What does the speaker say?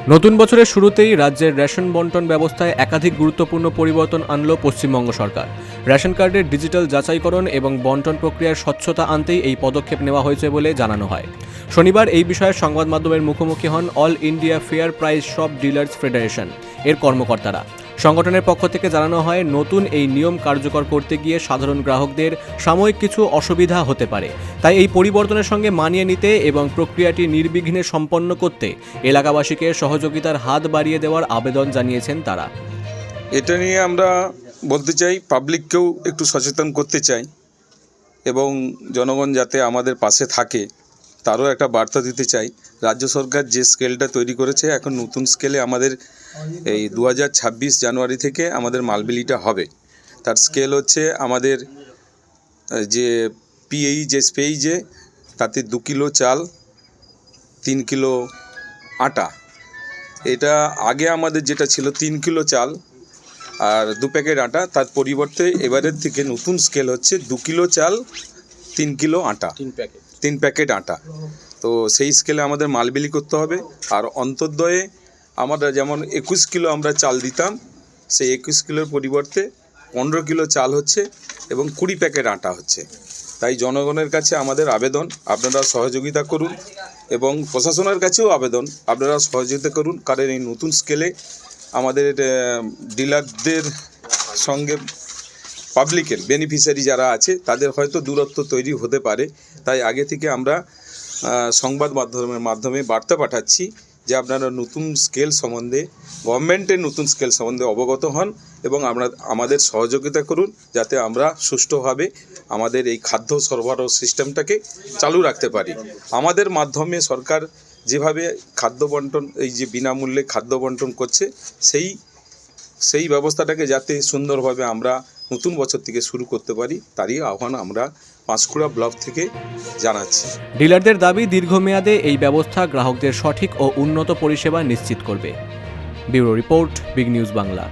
নতুন বছরের শুরুতেই রাজ্যের রেশন বণ্টন ব্যবস্থায় একাধিক গুরুত্বপূর্ণ পরিবর্তন আনল পশ্চিমবঙ্গ সরকার। রেশন কার্ডের ডিজিটাল যাচাইকরণ এবং বণ্টন প্রক্রিয়ার স্বচ্ছতা আনতেই এই পদক্ষেপ নেওয়া হয়েছে বলে জানানো হয়। শনিবার এই বিষয়ে সংবাদ মাধ্যমের মুখোমুখি হন all India fair price shop dealers federation এর কর্মকর্তারা। সংগঠনের পক্ষ থেকে জানানো হয়, নতুন এই নিয়ম কার্যকর করতে গিয়ে সাধারণ গ্রাহকদের সাময়িক কিছু অসুবিধা হতে পারে, তাই এই পরিবর্তনের সঙ্গে মানিয়ে নিতে এবং প্রক্রিয়াটি নির্বিঘ্নে সম্পন্ন করতে এলাকাবাসীকে সহযোগিতার হাত বাড়িয়ে দেওয়ার আবেদন জানিয়েছেন তারা। এটা নিয়ে আমরা বলতে চাই, পাবলিককেও একটু সচেতন করতে চাই এবং জনগণ যাতে আমাদের পাশে থাকে তারও একটা বার্তা দিতে চাই। রাজ্য সরকার যে স্কেলটা তৈরি করেছে, এখন নতুন স্কেলে আমাদের এই 2026 জানুয়ারি থেকে আমাদের মালবিলিটা হবে। তার স্কেল হচ্ছে আমাদের যে স্পেইজে তাতে 2 কিলো চাল, 3 কিলো আটা। এটা আগে আমাদের যেটা ছিল 3 কিলো চাল আর 2 প্যাকেট আটা, তার পরিবর্তে এবারের থেকে নতুন স্কেল হচ্ছে 2 কিলো চাল, 3 কিলো আটা, 3 প্যাকেট আটা। তো সেই স্কেলে আমাদের মাল বিলি করতে হবে। আর অন্তর্দয়ে আমরা যেমন 21 কিলো আমরা চাল দিতাম, সেই 21 কিলোর পরিবর্তে 15 কিলো চাল হচ্ছে এবং 20 প্যাকেট আটা হচ্ছে। তাই জনগণের কাছে আমাদের আবেদন, আপনারা সহযোগিতা করুন এবং প্রশাসনের কাছেও আবেদন, আপনারা সহযোগিতা করুন। কারণ এই নতুন স্কেলে আমাদের ডিলারদের সঙ্গে পাবলিকের বেনিফিশিয়ারি যারা আছে তাদের হয়তো দূরত্ব তৈরি হতে পারে। তাই আগে থেকে আমরা সংবাদ মাধ্যমে বার্তা পাঠাচ্ছি যে আপনারা নতুন স্কেল সম্বন্ধে, গভর্নমেন্টের নতুন স্কেল সম্বন্ধে অবগত হন এবং আমাদের সহযোগিতা করুন, যাতে আমরা সুষ্ঠুভাবে আমাদের এই খাদ্য সরবরাহ সিস্টেমটাকে চালু রাখতে পারি। আমাদের মাধ্যমে সরকার যেভাবে খাদ্য বণ্টন, এই যে বিনামূল্যে খাদ্য বণ্টন করছে, সেই ব্যবস্থাটাকে যাতে সুন্দরভাবে আমরা নতুন বছর থেকে শুরু করতে পারি, তারই আহ্বান আমরা পাঁশকুড়া ব্লক থেকে জানাচ্ছি। ডিলারদের দাবি, দীর্ঘমেয়াদে এই ব্যবস্থা গ্রাহকদের সঠিক ও উন্নত পরিষেবা নিশ্চিত করবে। Bureau report, big news Bangla.